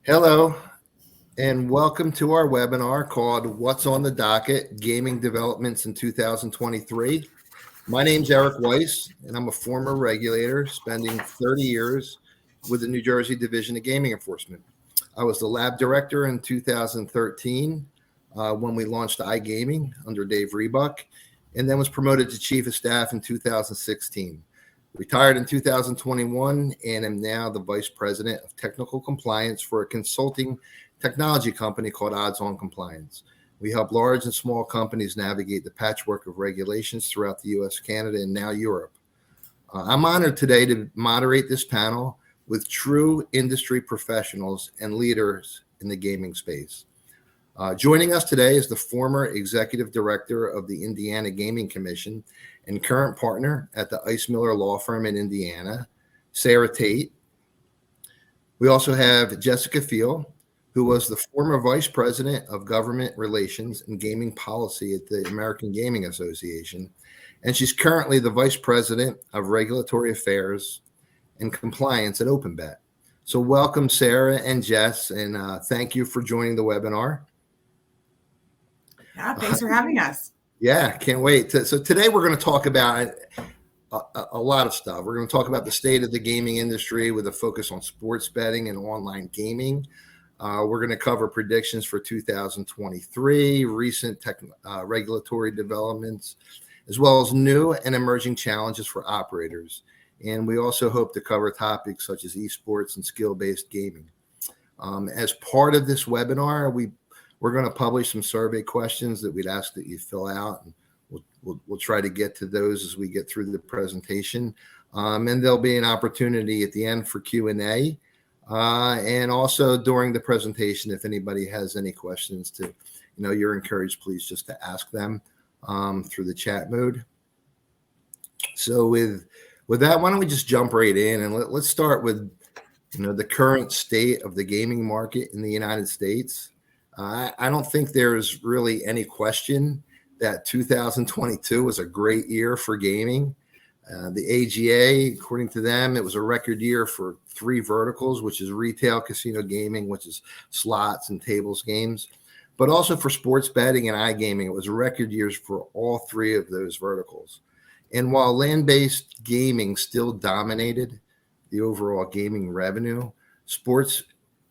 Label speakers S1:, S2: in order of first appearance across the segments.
S1: Hello, and welcome to our webinar called What's on the Docket? Gaming Developments in 2023. My name's Eric Weiss, and I'm a former regulator spending 30 years with the New Jersey Division of Gaming Enforcement. I was the lab director in 2013 when we launched iGaming under Dave Rebuck, and then was promoted to chief of staff in 2016. Retired in 2021 and am now the vice president of technical compliance for a consulting technology company called Odds On Compliance. We help large and small companies navigate the patchwork of regulations throughout the US, Canada, and now Europe. I'm honored today to moderate this panel with true industry professionals and leaders in the gaming space. Joining us today is the former executive director of the Indiana Gaming Commission and current partner at the Ice Miller Law Firm in Indiana, Sarah Tate. We also have Jessica Fiel, who was the former vice president of government relations and gaming policy at the American Gaming Association, and she's currently the vice president of regulatory affairs and compliance at OpenBet. So welcome, Sarah and Jess, and thank you for joining the webinar.
S2: Yeah, thanks for having us.
S1: Yeah, can't wait. So today we're going to talk about a lot of stuff. We're going to talk about the state of the gaming industry with a focus on sports betting and online gaming. We're going to cover predictions for 2023, recent regulatory developments, as well as new and emerging challenges for operators. And we also hope to cover topics such as esports and skill-based gaming. As part of this webinar, we're going to publish some survey questions that we'd ask that you fill out, and we'll try to get to those as we get through the presentation. And there'll be an opportunity at the end for Q&A. And also during the presentation, if anybody has any questions you're encouraged, please just to ask them through the chat mode. So with that, why don't we just jump right in and let's start with the current state of the gaming market in the United States. I don't think there's really any question that 2022 was a great year for gaming. The AGA, according to them, it was a record year for three verticals, which is retail, casino gaming, which is slots and tables games, but also for sports betting and iGaming. It was record years for all three of those verticals. And while land-based gaming still dominated the overall gaming revenue, sports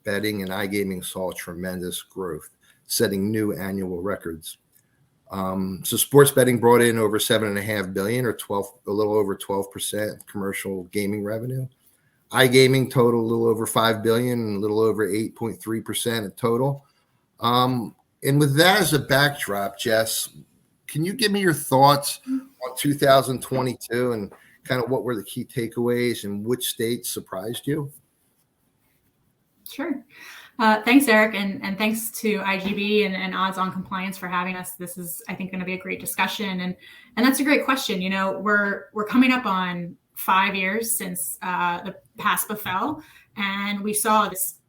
S1: betting and iGaming saw tremendous growth, setting new annual records. So sports betting brought in over $7.5 billion, or a little over 12% of commercial gaming revenue. iGaming totaled a little over $5 billion, and a little over 8.3% of total. And with that as a backdrop, Jess, can you give me your thoughts on 2022 and kind of what were the key takeaways and which states surprised you?
S3: Sure. Thanks, Eric, and thanks to IGB and Odds On Compliance for having us. This is, I think, going to be a great discussion, and that's a great question. We're coming up on 5 years since the PASPA fell, and we saw this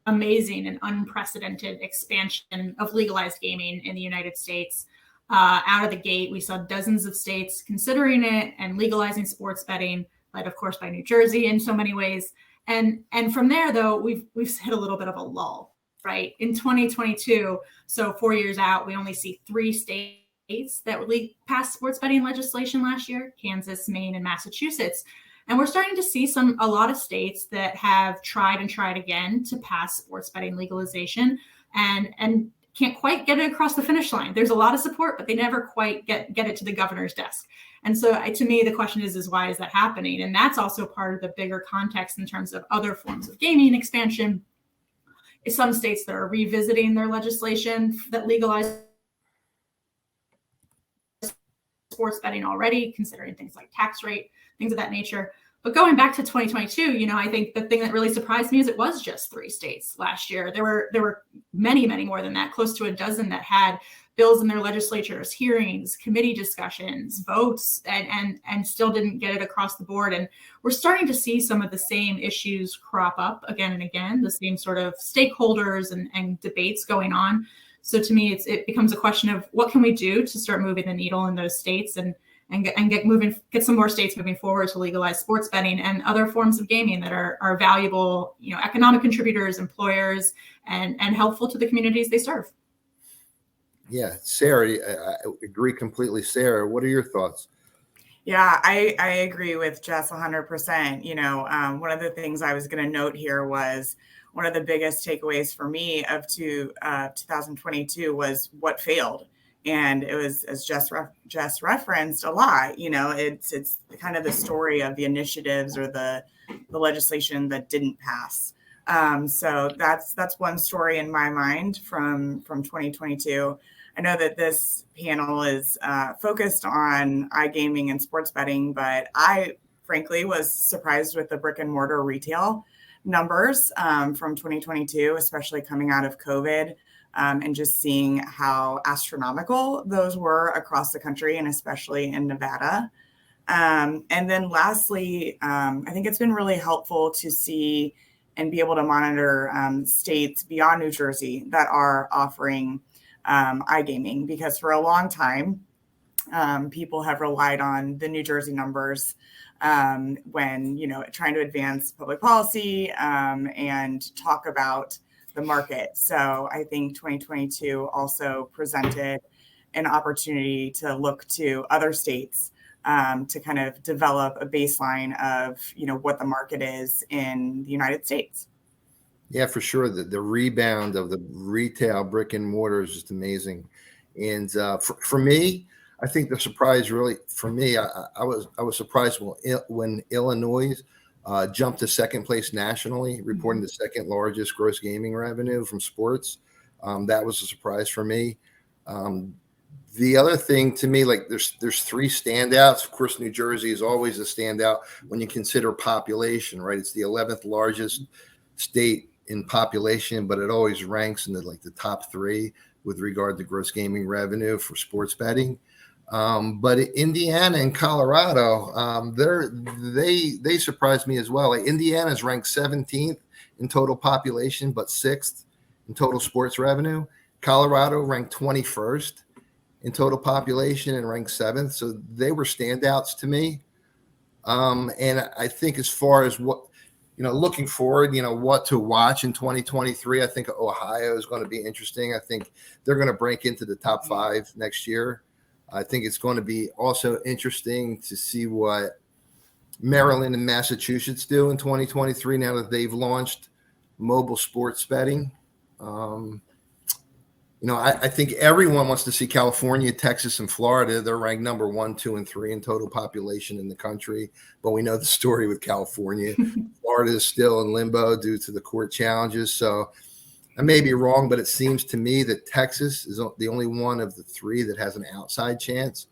S3: amazing and unprecedented expansion of legalized gaming in the United States. Out of the gate, we saw dozens of states considering it and legalizing sports betting, led, of course, by New Jersey in so many ways. And from there, though, we've hit a little bit of a lull, right? In 2022, so 4 years out, we only see 3 states that passed sports betting legislation last year: Kansas, Maine, and Massachusetts. And we're starting to see a lot of states that have tried and tried again to pass sports betting legalization and can't quite get it across the finish line. There's a lot of support, but they never quite get it to the governor's desk. And so to me, the question is why is that happening? And that's also part of the bigger context in terms of other forms of gaming expansion. Is some states that are revisiting their legislation that legalize sports betting already, considering things like tax rate, things of that nature. But going back to 2022, I think the thing that really surprised me is it was just 3 states last year. There were many, many more than that, close to a dozen that had bills in their legislatures, hearings, committee discussions, votes, and still didn't get it across the board. And we're starting to see some of the same issues crop up again and again, the same sort of stakeholders and debates going on. So to me, it becomes a question of what can we do to start moving the needle in those states and and get some more states moving forward to legalize sports betting and other forms of gaming that are valuable, economic contributors, employers, and helpful to the communities they serve.
S1: Yeah, Sarah, I agree completely. Sarah, what are your thoughts?
S2: Yeah, I agree with Jess 100%. One of the things I was going to note here was one of the biggest takeaways for me of 2022 was what failed. And it was, as Jess referenced a lot, it's kind of the story of the initiatives or the legislation that didn't pass. So that's one story in my mind from 2022. I know that this panel is focused on iGaming and sports betting, but I frankly was surprised with the brick and mortar retail numbers from 2022, especially coming out of COVID, and just seeing how astronomical those were across the country and especially in Nevada. And then lastly, I think it's been really helpful to see and be able to monitor states beyond New Jersey that are offering iGaming, because for a long time, people have relied on the New Jersey numbers when, trying to advance public policy and talk about the market. So I think 2022 also presented an opportunity to look to other states to kind of develop a baseline of, what the market is in the United States.
S1: Yeah, for sure. The rebound of the retail brick and mortar is just amazing. And for me, I think the surprise really for me, I was surprised when Illinois jumped to second place nationally, reporting the second largest gross gaming revenue from sports. That was a surprise for me. The other thing to me, like there's three standouts. Of course, New Jersey is always a standout when you consider population, right? It's the 11th largest state in population, but it always ranks in the top three with regard to gross gaming revenue for sports betting. But Indiana and Colorado, they surprised me as well. Like Indiana's ranked 17th in total population, but 6th in total sports revenue. Colorado ranked 21st in total population and ranked 7th. So they were standouts to me. And I think as far as what, looking forward, what to watch in 2023, I think Ohio is going to be interesting. I think they're going to break into the top 5 next year. I think it's going to be also interesting to see what Maryland and Massachusetts do in 2023 now that they've launched mobile sports betting. I think everyone wants to see California, Texas, and Florida. They're ranked number 1, 2, and 3 in total population in the country. But we know the story with California. Florida is still in limbo due to the court challenges. So I may be wrong, but it seems to me that Texas is the only one of the 3 that has an outside chance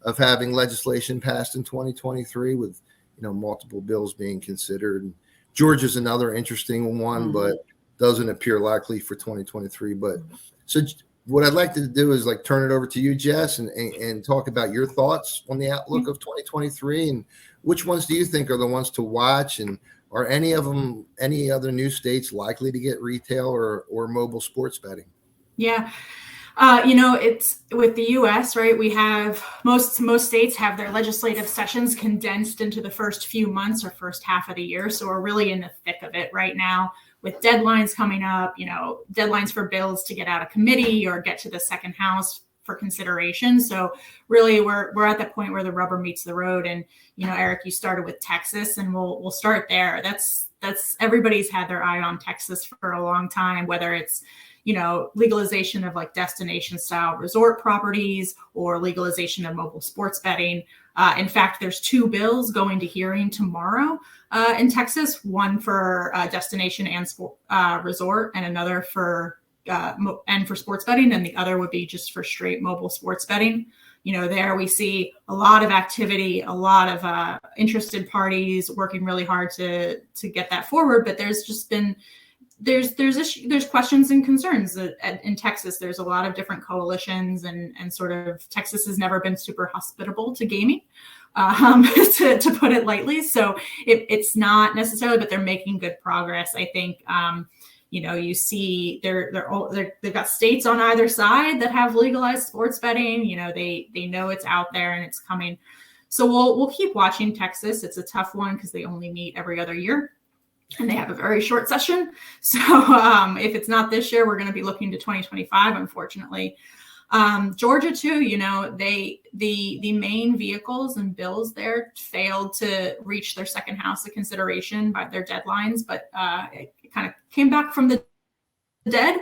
S1: of having legislation passed in 2023 with, multiple bills being considered. Georgia's another interesting one, but doesn't appear likely for 2023. But so what I'd like to do is turn it over to you, Jess, and talk about your thoughts on the outlook of 2023 and which ones do you think are the ones to watch, and are any of them, any other new states likely to get retail or mobile sports betting?
S3: Yeah. It's with the U.S., right? We have most states have their legislative sessions condensed into the first few months or first half of the year. So we're really in the thick of it right now with deadlines coming up, deadlines for bills to get out of committee or get to the second house for consideration. So really we're at that point where the rubber meets the road. And, Eric, you started with Texas, and we'll start there. That's everybody's had their eye on Texas for a long time, whether it's, legalization of destination style resort properties or legalization of mobile sports betting. In fact, there's 2 bills going to hearing tomorrow in Texas, one for destination and resort, and another for sports betting. And the other would be just for straight mobile sports betting. There we see a lot of activity, a lot of interested parties working really hard to get that forward. But there's just been there's questions and concerns in Texas. There's a lot of different coalitions, and sort of Texas has never been super hospitable to gaming, to put it lightly. So it's not necessarily, but they're making good progress. I think, You see they've got states on either side that have legalized sports betting. They know it's out there and it's coming. So we'll keep watching Texas. It's a tough one because they only meet every other year and they have a very short session. So if it's not this year, we're going to be looking to 2025, unfortunately. Georgia too, the main vehicles and bills there failed to reach their second house of consideration by their deadlines, but it kind of came back from the dead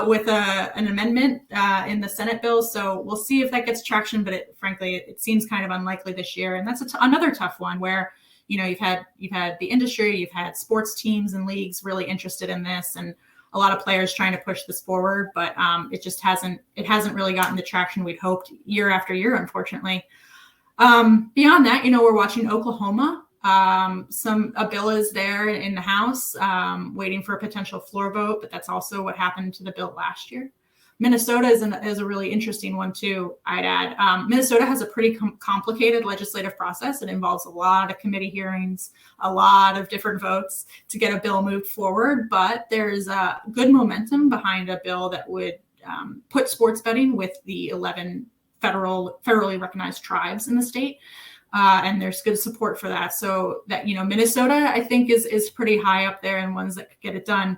S3: with an amendment in the Senate bill. So we'll see if that gets traction, but frankly, it seems kind of unlikely this year. And that's another tough one where, you've had the industry, you've had sports teams and leagues really interested in this, and a lot of players trying to push this forward, but it hasn't really gotten the traction we'd hoped year after year, unfortunately. Beyond that, we're watching Oklahoma. A bill is there in the House, waiting for a potential floor vote, but that's also what happened to the bill last year. Minnesota is a really interesting one too, I'd add. Minnesota has a pretty complicated legislative process. It involves a lot of committee hearings, a lot of different votes to get a bill moved forward, but there's good momentum behind a bill that would put sports betting with the 11 federally recognized tribes in the state. And there's good support for that. So that, Minnesota, I think is pretty high up there and ones that could get it done.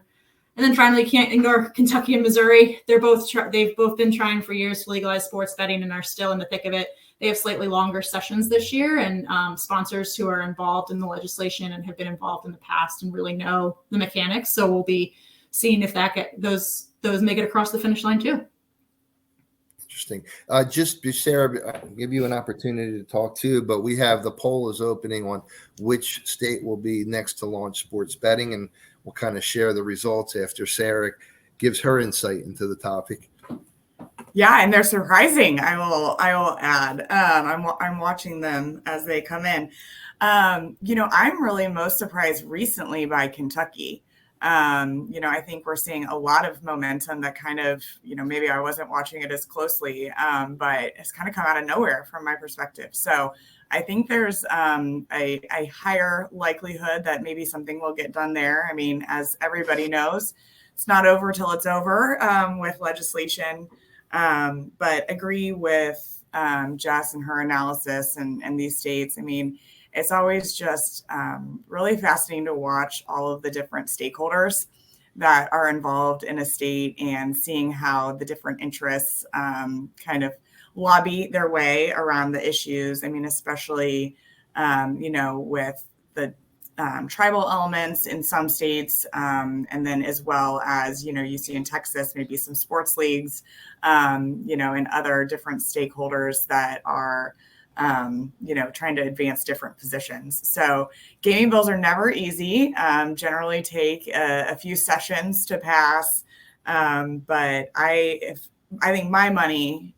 S3: And then finally, can't ignore Kentucky and Missouri. They've both been trying for years to legalize sports betting and are still in the thick of it. They have slightly longer sessions this year, and sponsors who are involved in the legislation and have been involved in the past and really know the mechanics. So we'll be seeing if those make it across the finish line too.
S1: Interesting. Just Sarah, I'll give you an opportunity to talk too, but we have the poll is opening on which state will be next to launch sports betting, and we'll kind of share the results after Sarah gives her insight into the topic.
S2: Yeah, and they're surprising. I will add. I'm watching them as they come in. I'm really most surprised recently by Kentucky. I think we're seeing a lot of momentum that kind of, maybe I wasn't watching it as closely, but it's kind of come out of nowhere from my perspective. So I think there's a higher likelihood that maybe something will get done there. I mean, as everybody knows, it's not over till it's over with legislation. But agree with Jess and her analysis and these states. I mean, it's always just really fascinating to watch all of the different stakeholders that are involved in a state and seeing how the different interests kind of lobby their way around the issues. I mean, especially, with the tribal elements in some states, and then as well as, you see in Texas, maybe some sports leagues, and other different stakeholders that are, trying to advance different positions. So gaming bills are never easy, generally take a few sessions to pass. But I think my money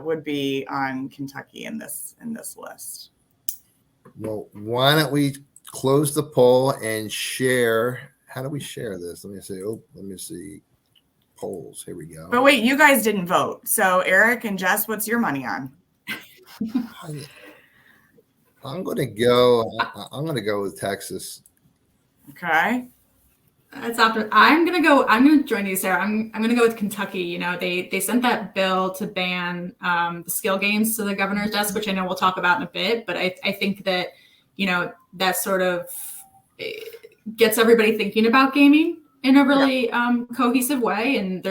S2: would be on Kentucky in this list.
S1: Well, why don't we close the poll and share? How do we share this? Let me see. Polls. Here we go.
S2: But wait, you guys didn't vote. So Eric and Jess, what's your money on?
S1: I'm going to go with Texas.
S2: Okay.
S3: That's after. I'm gonna join you, Sarah. I'm gonna go with Kentucky. They sent that bill to ban the skill games to the governor's desk, which I know we'll talk about in a bit. But I think that that sort of gets everybody thinking about gaming in a really cohesive way, and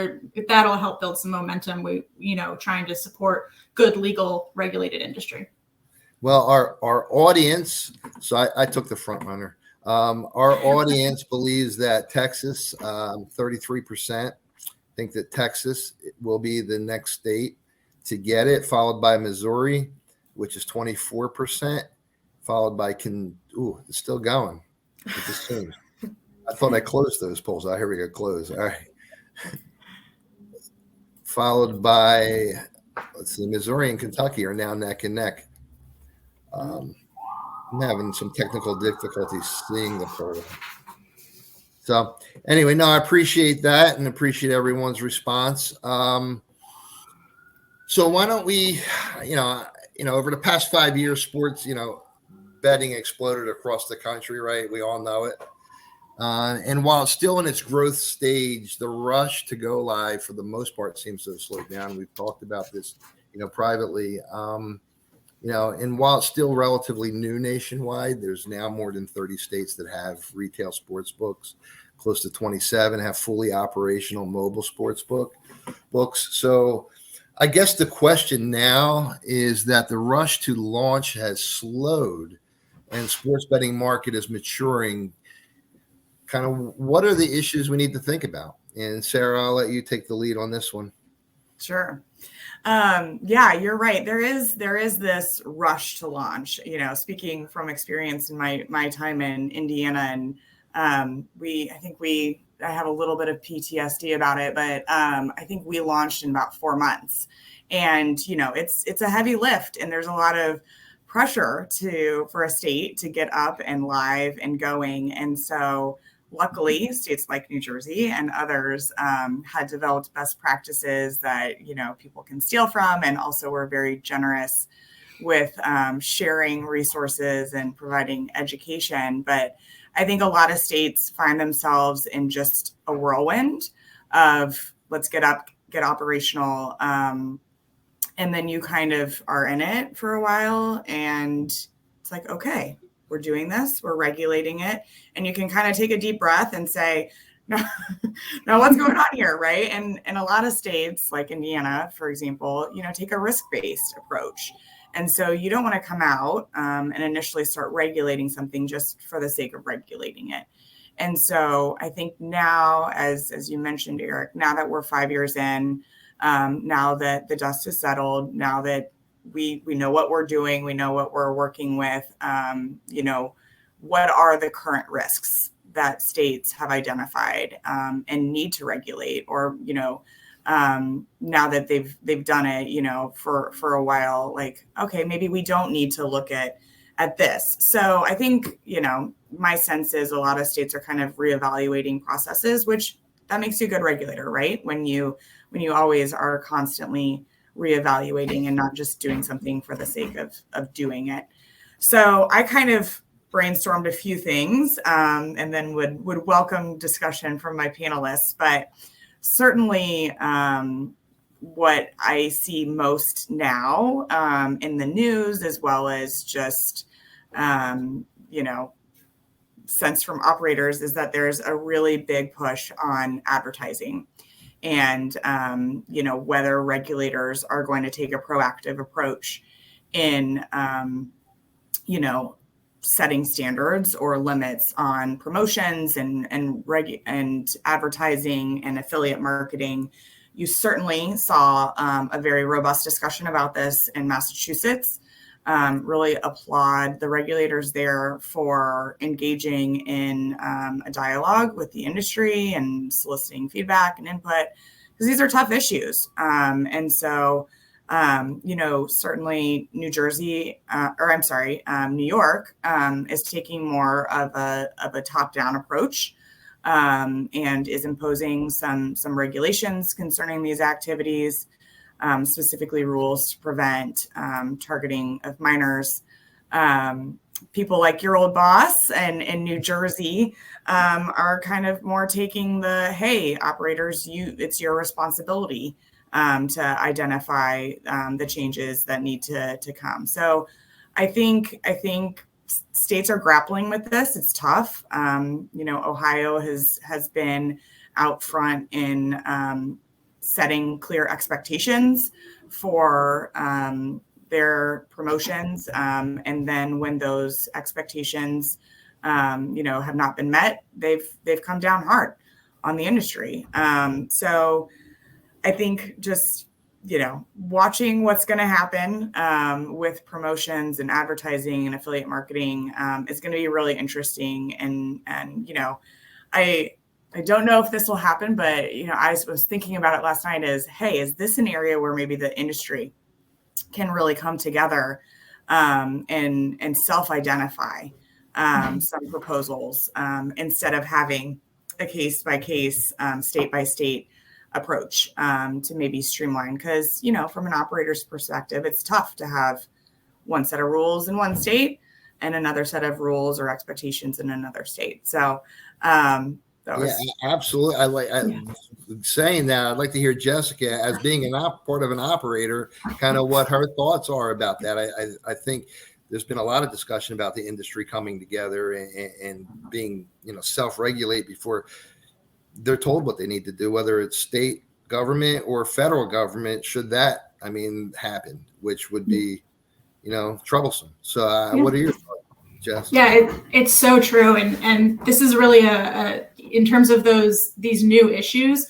S3: that'll help build some momentum. Trying to support good, legal, regulated industry.
S1: Well, our audience. So I took the front runner. Our audience believes that Texas, 33%, think that Texas will be the next state to get it, followed by Missouri, which is 24%, followed by it's still going. It just changed. I thought I closed those polls. Here we go, close. All right. Followed by, Missouri and Kentucky are now neck and neck. I'm having some technical difficulties seeing the poll. So anyway, no, I appreciate that and appreciate everyone's response. So why don't we, over the past 5 years, sports, betting exploded across the country, right? We all know it. And while it's still in its growth stage, the rush to go live for the most part seems to have slowed down. We've talked about this, privately. And while it's still relatively new nationwide, there's now more than 30 states that have retail sports books. Close to 27 have fully operational mobile sports books. So I guess the question now is that the rush to launch has slowed and sports betting market is maturing. Kind of what are the issues we need to think about? And Sarah, I'll let you take the lead on this one.
S2: Sure. Yeah, you're right. There is this rush to launch, speaking from experience in my time in Indiana, and I have a little bit of PTSD about it, but I think we launched in about 4 months, and it's a heavy lift, and there's a lot of pressure for a state to get up and live and going, and so luckily, states like New Jersey and others had developed best practices that people can steal from, and also were very generous with sharing resources and providing education. But I think a lot of states find themselves in just a whirlwind of let's get operational, and then you kind of are in it for a while, and it's like, okay, we're doing this, we're regulating it. And you can kind of take a deep breath and say, no, what's going on here, right? And a lot of states like Indiana, for example, take a risk-based approach. And so you don't want to come out and initially start regulating something just for the sake of regulating it. And so I think now, as you mentioned, Eric, now that we're 5 years in, now that the dust has settled, now that we know what we're doing, we know what we're working with, what are the current risks that states have identified and need to regulate, or now that they've done it for a while, like, okay, maybe we don't need to look at this. So I think my sense is a lot of states are kind of reevaluating processes, which that makes you a good regulator, right? When you always are constantly reevaluating and not just doing something for the sake of doing it. So I kind of brainstormed a few things and then would welcome discussion from my panelists. But certainly what I see most now in the news, as well as just, sense from operators, is that there's a really big push on advertising. And, whether regulators are going to take a proactive approach in, setting standards or limits on promotions and advertising and affiliate marketing. You certainly saw a very robust discussion about this in Massachusetts. Really applaud the regulators there for engaging in a dialogue with the industry and soliciting feedback and input, because these are tough issues. And so, certainly New York is taking more of a top-down approach and is imposing some regulations concerning these activities. Specifically rules to prevent targeting of minors. People like your old boss and in New Jersey are kind of more taking the, hey, operators, it's your responsibility to identify the changes that need to come. So I think states are grappling with this. It's tough. Ohio has been out front in setting clear expectations for their promotions. And then when those expectations, have not been met, they've come down hard on the industry. So I think just, watching what's going to happen with promotions and advertising and affiliate marketing is going to be really interesting. And I don't know if this will happen, but, I was thinking about it last night is this an area where maybe the industry can really come together and self-identify some proposals instead of having a case-by-case, state-by-state approach to maybe streamline? Because, from an operator's perspective, it's tough to have one set of rules in one state and another set of rules or expectations in another state. So
S1: Absolutely. Saying that. I'd like to hear Jessica, as being part of an operator, kind of what her thoughts are about that. I think there's been a lot of discussion about the industry coming together and being, self-regulate before they're told what they need to do, whether it's state government or federal government, should that, happen, which would be, troublesome. So what are your thoughts, Jess?
S3: Yeah, it's so true. And this is really in terms of these new issues,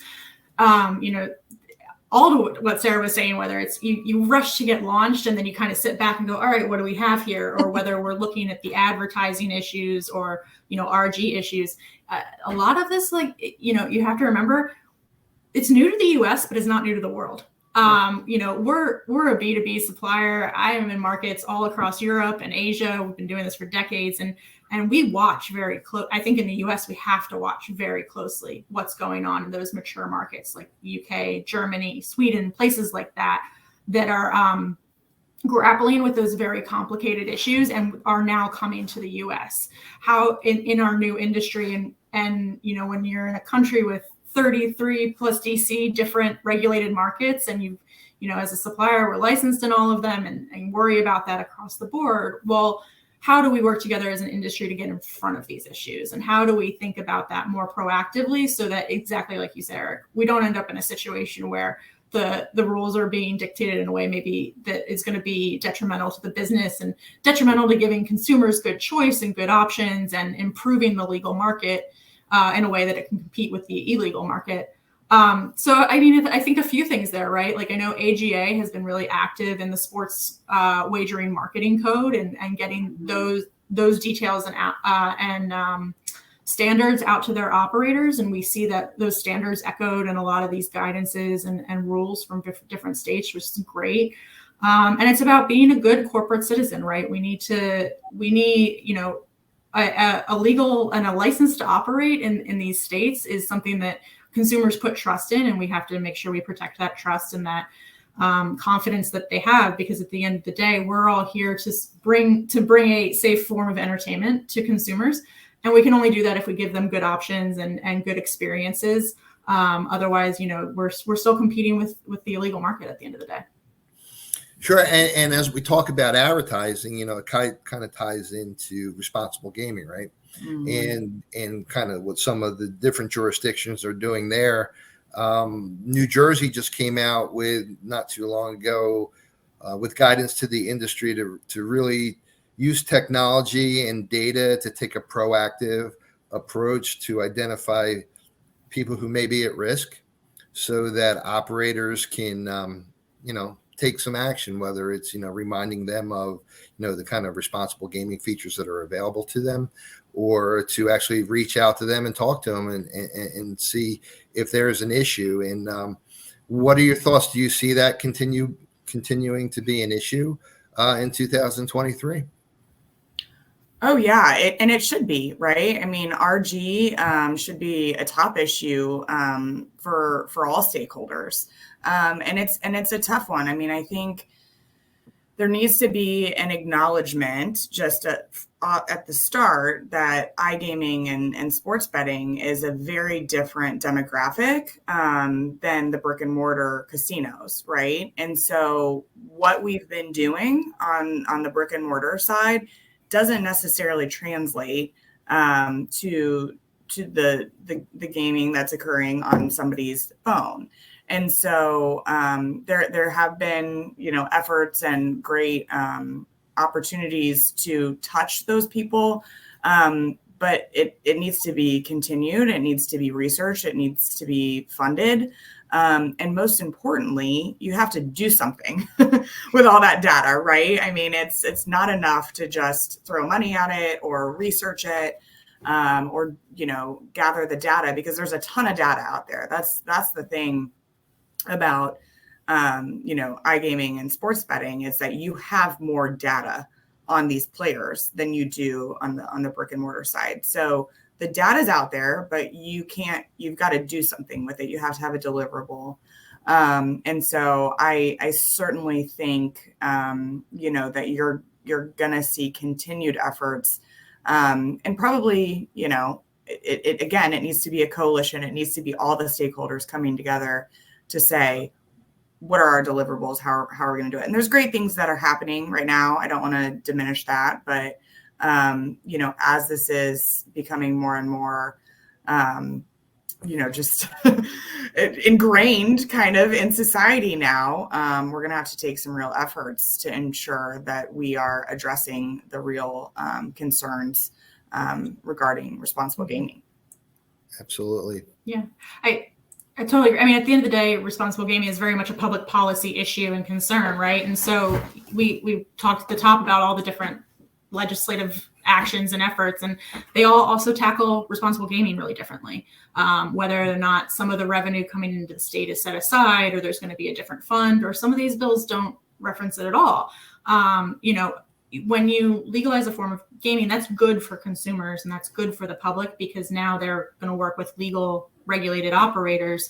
S3: all to what Sarah was saying, whether it's you rush to get launched and then you kind of sit back and go, all right, what do we have here? Or whether we're looking at the advertising issues or, RG issues. A lot of this, you have to remember, it's new to the US, but it's not new to the world. We're a B2B supplier. I am in markets all across Europe and Asia. We've been doing this for decades, and we watch very close. I think in the US, we have to watch very closely what's going on in those mature markets like UK, Germany, Sweden, places like that are grappling with those very complicated issues and are now coming to the US. How in our new industry and when you're in a country with 33 plus DC different regulated markets, and as a supplier, we're licensed in all of them and worry about that across the board. Well, how do we work together as an industry to get in front of these issues? And how do we think about that more proactively so that, exactly like you said, Eric, we don't end up in a situation where the rules are being dictated in a way maybe that is going to be detrimental to the business and detrimental to giving consumers good choice and good options and improving the legal market in a way that it can compete with the illegal market. I think a few things there, right? Like I know AGA has been really active in the sports wagering marketing code and getting those details and standards out to their operators. And we see that those standards echoed in a lot of these guidances and rules from different states, which is great. And it's about being a good corporate citizen, right? We need a legal and a license to operate in these states is something that consumers put trust in, and we have to make sure we protect that trust and that confidence that they have, because at the end of the day, we're all here to bring a safe form of entertainment to consumers, and we can only do that if we give them good options and good experiences. Otherwise, we're still competing with the illegal market at the end of the day.
S1: Sure. And as we talk about advertising, it kind of ties into responsible gaming, right? Mm-hmm. And kind of what some of the different jurisdictions are doing there. New Jersey just came out with not too long ago with guidance to the industry to really use technology and data to take a proactive approach to identify people who may be at risk so that operators can, take some action, whether it's, reminding them of, the kind of responsible gaming features that are available to them, or to actually reach out to them and talk to them and see if there's an issue. And what are your thoughts? Do you see that continuing to be an issue in 2023?
S2: Oh, yeah. And it should be, right? RG should be a top issue for all stakeholders. And it's a tough one. I think there needs to be an acknowledgement just at the start that iGaming and sports betting is a very different demographic than the brick and mortar casinos, right? And so what we've been doing on the brick and mortar side doesn't necessarily translate to the gaming that's occurring on somebody's phone. And so there have been, efforts and great opportunities to touch those people. But it needs to be continued. It needs to be researched. It needs to be funded. And most importantly, you have to do something with all that data, right? It's not enough to just throw money at it or research it or, gather the data, because there's a ton of data out there. That's the thing about, iGaming and sports betting, is that you have more data on these players than you do on the brick and mortar side. So the data is out there, but you've got to do something with it. You have to have a deliverable. And so I certainly think, that you're going to see continued efforts and probably, it needs to be a coalition. It needs to be all the stakeholders coming together to say, what are our deliverables? How are we going to do it? And there's great things that are happening right now. I don't want to diminish that, but as this is becoming more and more, just ingrained kind of in society now, we're going to have to take some real efforts to ensure that we are addressing the real concerns regarding responsible gaming.
S1: Absolutely.
S3: Yeah, I totally agree. I mean, at the end of the day, responsible gaming is very much a public policy issue and concern, right? And so we talked at the top about all the different legislative actions and efforts, and they all also tackle responsible gaming really differently. Whether or not some of the revenue coming into the state is set aside, or there's going to be a different fund, or some of these bills don't reference it at all. When you legalize a form of gaming, that's good for consumers and that's good for the public, because now they're going to work with legal regulated operators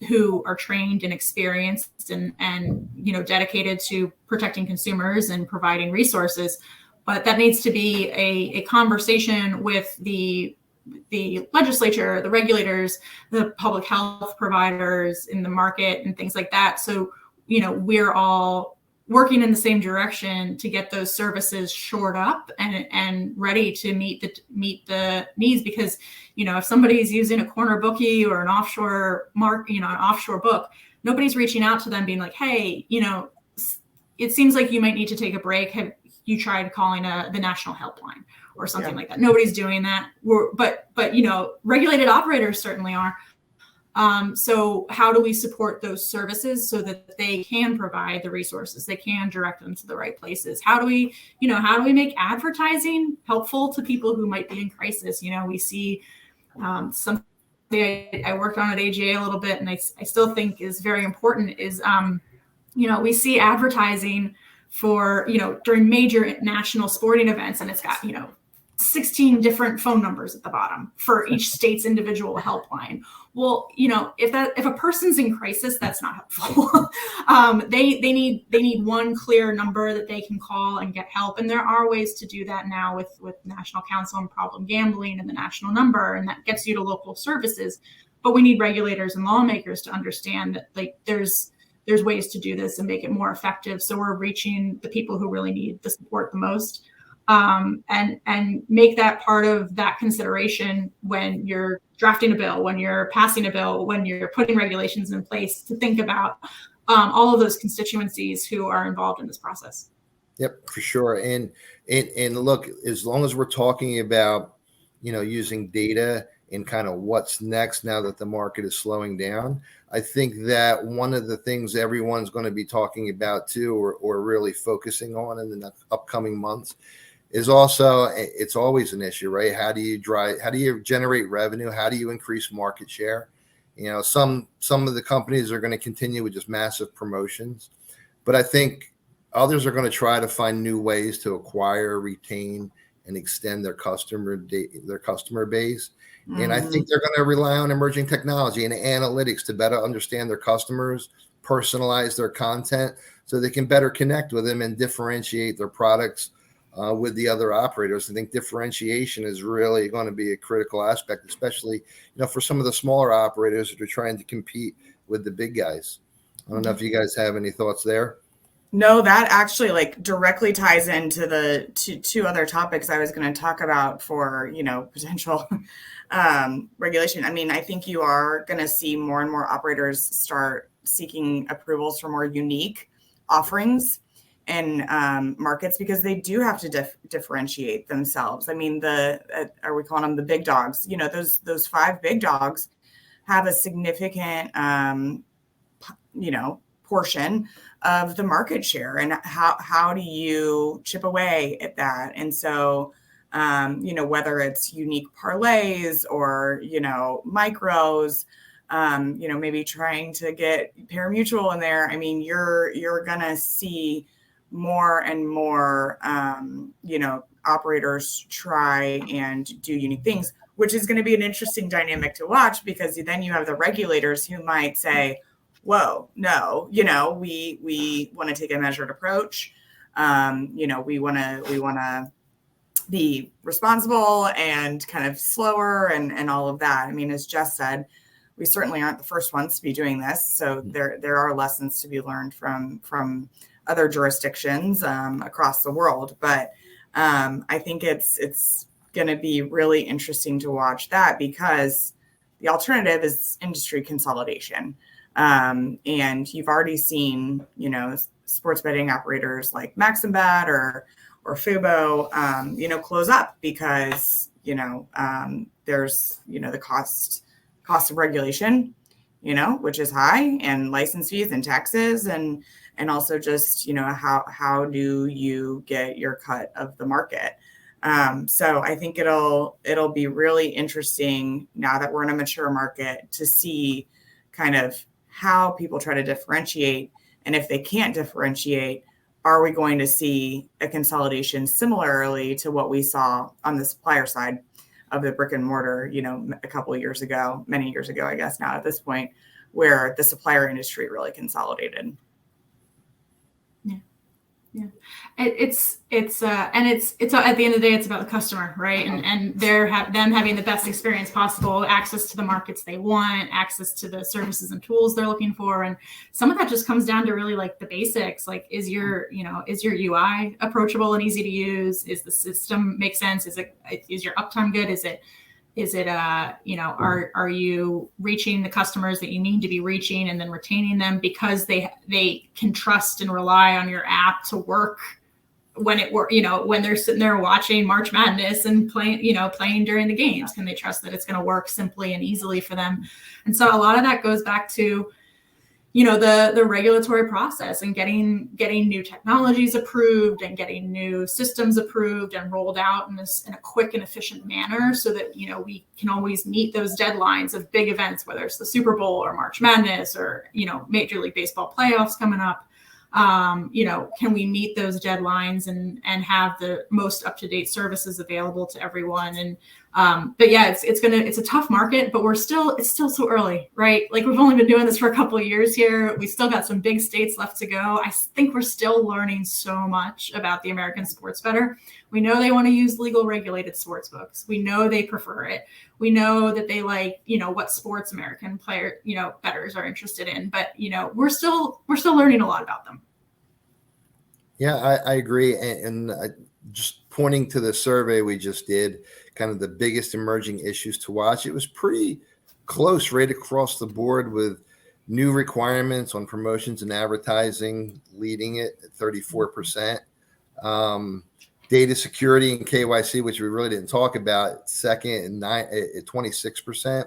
S3: who are trained and experienced and dedicated to protecting consumers and providing resources. But that needs to be a conversation with the legislature, the regulators, the public health providers in the market and things like that. So, we're all working in the same direction to get those services shored up and ready to meet the needs. Because, if somebody's using a corner bookie or an offshore an offshore book, nobody's reaching out to them being like, hey, it seems like you might need to take a break. Have you tried calling the national helpline or something like that? Nobody's doing that. But regulated operators certainly are. So how do we support those services so that they can provide the resources, they can direct them to the right places? How do we make advertising helpful to people who might be in crisis? We see something I worked on at AGA a little bit, and I still think is very important is, we see advertising for, during major national sporting events, and it's got, 16 different phone numbers at the bottom for each state's individual helpline. Well, if a person's in crisis, that's not helpful. They need one clear number that they can call and get help. And there are ways to do that now with National Council on Problem Gambling and the national number, and that gets you to local services. But we need regulators and lawmakers to understand that there's ways to do this and make it more effective. So we're reaching the people who really need the support the most. And make that part of that consideration when you're drafting a bill, when you're passing a bill, when you're putting regulations in place, to think about all of those constituencies who are involved in this process.
S1: Yep, for sure. And look, as long as we're talking about, using data and kind of what's next now that the market is slowing down, I think that one of the things everyone's going to be talking about too, or really focusing on in the upcoming months, is also, it's always an issue, right? How do you generate revenue? How do you increase market share? Some of the companies are going to continue with just massive promotions, but I think others are going to try to find new ways to acquire, retain, and extend their customer base. Mm-hmm. And I think they're going to rely on emerging technology and analytics to better understand their customers, personalize their content so they can better connect with them and differentiate their products with the other operators. I think differentiation is really going to be a critical aspect, especially, for some of the smaller operators that are trying to compete with the big guys. I don't know if you guys have any thoughts there.
S2: No, that actually directly ties into the two other topics I was going to talk about for, potential regulation. I mean, I think you are going to see more and more operators start seeking approvals for more unique offerings and markets, because they do have to differentiate themselves. I mean, are we calling them the big dogs? Those 5 big dogs have a significant, portion of the market share. And how do you chip away at that? And so, whether it's unique parlays or, micros, maybe trying to get parimutuel in there. I mean, you're going to see more and more, operators try and do unique things, which is going to be an interesting dynamic to watch, because then you have the regulators who might say, whoa, no, we want to take a measured approach. We want to be responsible and kind of slower and all of that. I mean, as Jess said, we certainly aren't the first ones to be doing this. So there are lessons to be learned from other jurisdictions across the world. But I think it's going to be really interesting to watch that, because the alternative is industry consolidation. And you've already seen, sports betting operators like MaximBet or Fubo, close up because, there's, the cost of regulation, which is high, and license fees and taxes, and also just, how do you get your cut of the market? So I think it'll be really interesting now that we're in a mature market to see kind of how people try to differentiate. And if they can't differentiate, are we going to see a consolidation similarly to what we saw on the supplier side of the brick and mortar, a couple of years ago, many years ago, I guess now at this point, where the supplier industry really consolidated?
S3: Yeah. It's at the end of the day, it's about the customer, right? And them having the best experience possible, access to the markets they want, access to the services and tools they're looking for. And some of that just comes down to really like the basics. Like, is your UI approachable and easy to use? Is the system make sense? Is your uptime good? Are you reaching the customers that you need to be reaching and then retaining them because they can trust and rely on your app to work when they're sitting there watching March Madness and playing during the games? Can they trust that it's going to work simply and easily for them? And so a lot of that goes back to the regulatory process and getting new technologies approved and getting new systems approved and rolled out in a quick and efficient manner, so that, we can always meet those deadlines of big events, whether it's the Super Bowl or March Madness or, Major League Baseball playoffs coming up. Can we meet those deadlines and have the most up-to-date services available to everyone? And, but yeah, it's a tough market, but it's still so early, right? Like, we've only been doing this for a couple of years here. We still got some big states left to go. I think we're still learning so much about the American sports bettor. We know they want to use legal regulated sports books. We know they prefer it. We know that they like, what sports American bettors are interested in, but, we're still learning a lot about them.
S1: Yeah, I agree. And just pointing to the survey we just did, kind of the biggest emerging issues to watch, it was pretty close right across the board, with new requirements on promotions and advertising leading it at 34%. Data security and KYC, which we really didn't talk about, second at 26%.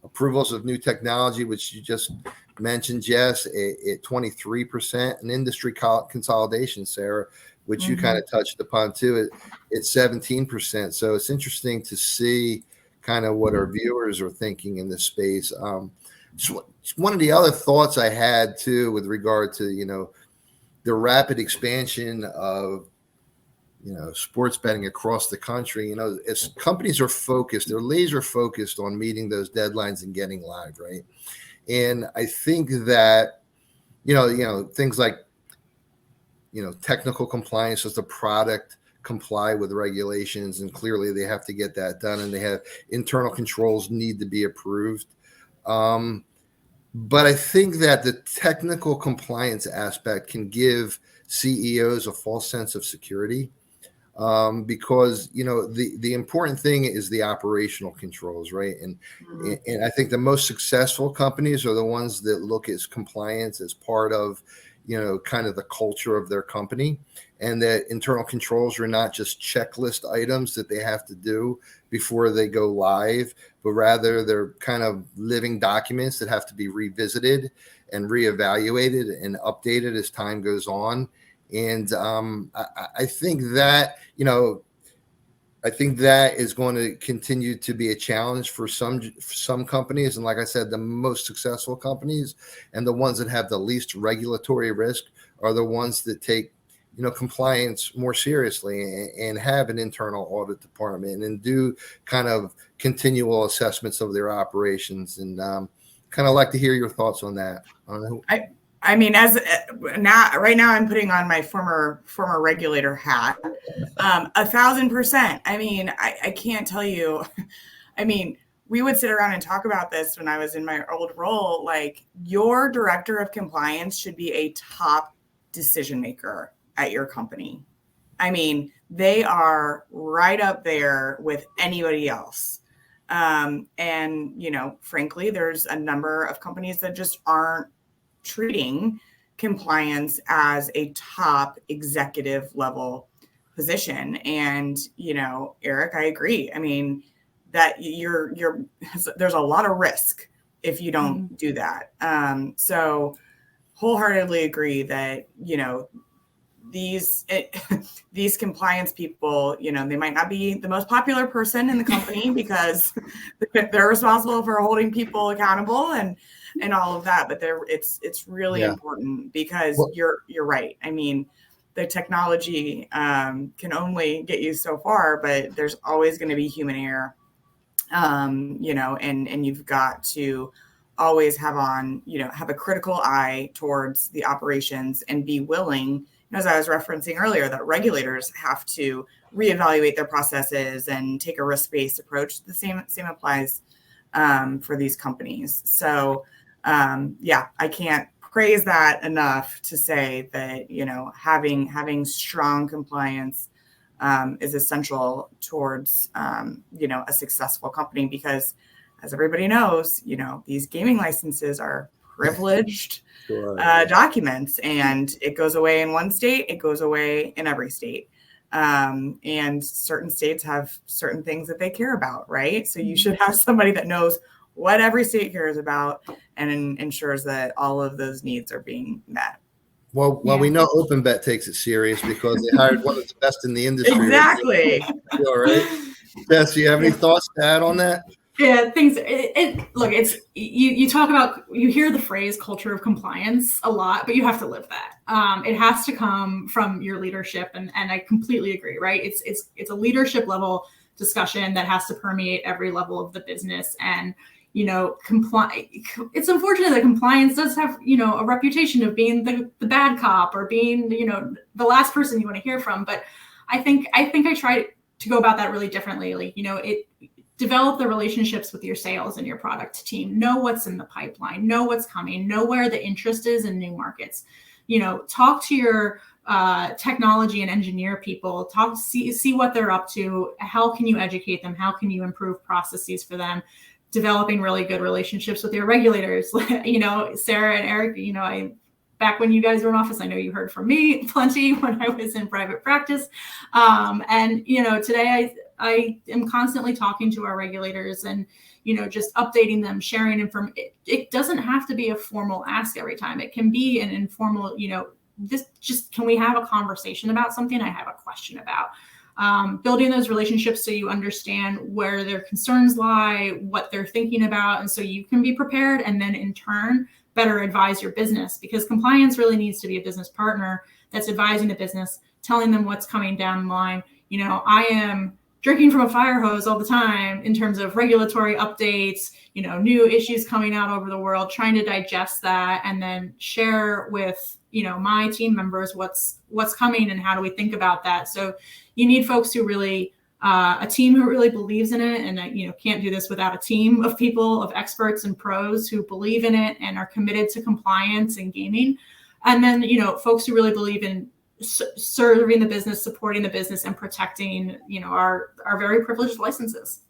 S1: Approvals of new technology, which you just mentioned, Jess, at 23%. And industry consolidation, Sarah, which you kind of touched upon too, at 17%. So it's interesting to see kind of what our viewers are thinking in this space. One of the other thoughts I had too, with regard to, the rapid expansion of, sports betting across the country, as companies are focused, they're laser focused on meeting those deadlines and getting live, right? And I think that, things like, technical compliance, as the product comply with regulations, and clearly they have to get that done, and they have internal controls need to be approved. But I think that the technical compliance aspect can give CEOs a false sense of security, because the important thing is the operational controls, right? And I think the most successful companies are the ones that look at compliance as part of kind of the culture of their company, and that internal controls are not just checklist items that they have to do before they go live, but rather they're kind of living documents that have to be revisited and reevaluated and updated as time goes on. And I think that, I think that is going to continue to be a challenge for some companies. And like I said, the most successful companies and the ones that have the least regulatory risk are the ones that take, compliance more seriously and have an internal audit department and do kind of continual assessments of their operations. And kind of like to hear your thoughts on that.
S2: I mean, right now I'm putting on my former regulator hat. 1,000%. I mean, I can't tell you. I mean, we would sit around and talk about this when I was in my old role. Like, your director of compliance should be a top decision maker at your company. I mean, they are right up there with anybody else. And, frankly, there's a number of companies that just aren't treating compliance as a top executive level position. And, Eric, I agree. I mean, that there's a lot of risk if you don't do that. So wholeheartedly agree that, these compliance people, they might not be the most popular person in the company because they're responsible for holding people accountable and all of that. But it's really important because you're right. I mean, the technology can only get you so far, but there's always going to be human error. And you've got to always have a critical eye towards the operations and be willing, as I was referencing earlier, that regulators have to reevaluate their processes and take a risk-based approach. The same applies for these companies. So, I can't praise that enough to say that, having strong compliance is essential towards, a successful company, because as everybody knows, these gaming licenses are privileged documents, and it goes away in one state, it goes away in every state. And certain states have certain things that they care about, right? So you should have somebody that knows what every state cares about and ensures that all of those needs are being met.
S1: Well, we know OpenBet takes it serious because they hired one of the best in the industry.
S2: Exactly.
S1: All right. Jess, do you have any thoughts to add on that?
S3: Yeah, it's you talk about, you hear the phrase culture of compliance a lot, but you have to live that. It has to come from your leadership, and I completely agree, right? It's a leadership level discussion that has to permeate every level of the business. And it's unfortunate that compliance does have, a reputation of being the bad cop or being, the last person you want to hear from. But I think I try to go about that really differently. Like, develop the relationships with your sales and your product team, know what's in the pipeline, know what's coming, know where the interest is in new markets, talk to your technology and engineer people, see what they're up to. How can you educate them? How can you improve processes for them? Developing really good relationships with your regulators. Sarah and Eric, back when you guys were in office, I know you heard from me plenty when I was in private practice. Today I am constantly talking to our regulators and, just updating them, sharing information. It doesn't have to be a formal ask every time. It can be an informal, can we have a conversation about something I have a question about? Building those relationships so you understand where their concerns lie, what they're thinking about, and so you can be prepared, and then in turn better advise your business, because compliance really needs to be a business partner that's advising the business, telling them what's coming down the line. I am drinking from a fire hose all the time in terms of regulatory updates, new issues coming out over the world, trying to digest that and then share with, my team members what's coming and how do we think about that. So you need folks who really, a team who really believes in it, and can't do this without a team of people, of experts and pros who believe in it and are committed to compliance and gaming. And then, folks who really believe in serving the business, supporting the business, and protecting, our very privileged licenses.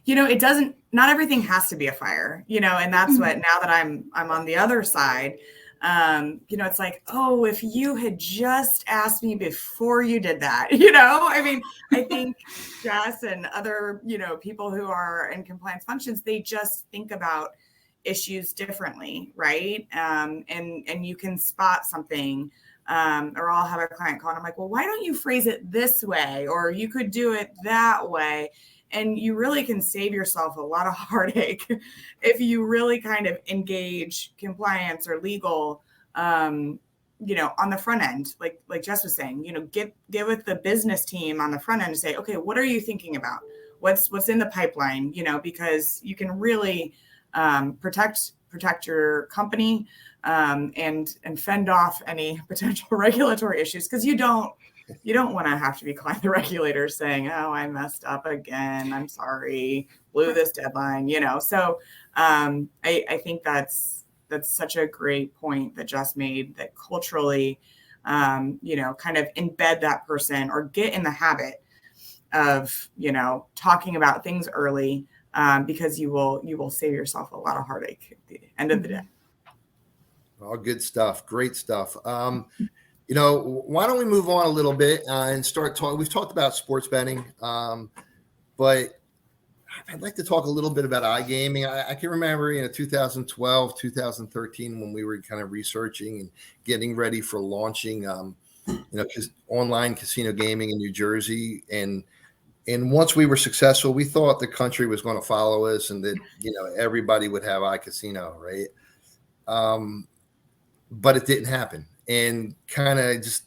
S2: Not everything has to be a fire, and that's what, now that I'm on the other side, it's like, oh, if you had just asked me before you did that, I think Jess and other, people who are in compliance functions, they just think about issues differently, right? And you can spot something, or I'll have a client call and I'm like, well, why don't you phrase it this way? Or you could do it that way. And you really can save yourself a lot of heartache if you really kind of engage compliance or legal, on the front end, like Jess was saying, get with the business team on the front end and say, okay, what are you thinking about? What's in the pipeline? Because you can really protect protect your company and fend off any potential regulatory issues, because you don't want to have to be calling the regulators saying, oh, I messed up again, I'm sorry, blew this deadline, So I think that's such a great point that Jess made, that culturally, kind of embed that person or get in the habit of, talking about things early, because you will save yourself a lot of heartache at the end of the day.
S1: All good stuff. Great stuff. Why don't we move on a little bit and start talking? We've talked about sports betting, but I'd like to talk a little bit about iGaming. I can remember, 2012, 2013, when we were kind of researching and getting ready for launching, online casino gaming in New Jersey. And once we were successful, we thought the country was going to follow us and that, everybody would have iCasino, right? But it didn't happen. And kind of just,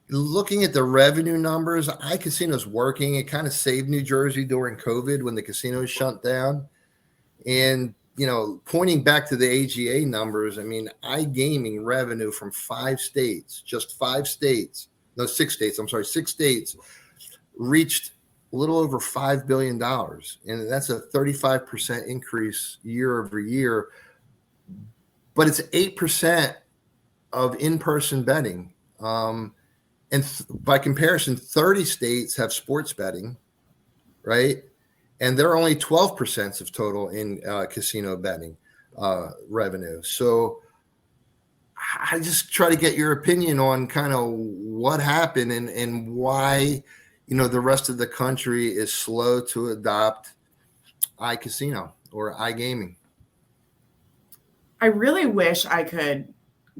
S1: looking at the revenue numbers, iCasino's working. It kind of saved New Jersey during COVID when the casinos shut down. And, pointing back to the AGA numbers, iGaming revenue from 6 states, reached a little over $5 billion. And that's a 35% increase year over year. But it's 8% of in-person betting. By comparison, 30 states have sports betting, right? And they're only 12% of total in casino betting revenue. So I just try to get your opinion on kind of what happened and why, the rest of the country is slow to adopt iCasino or iGaming.
S2: I really wish I could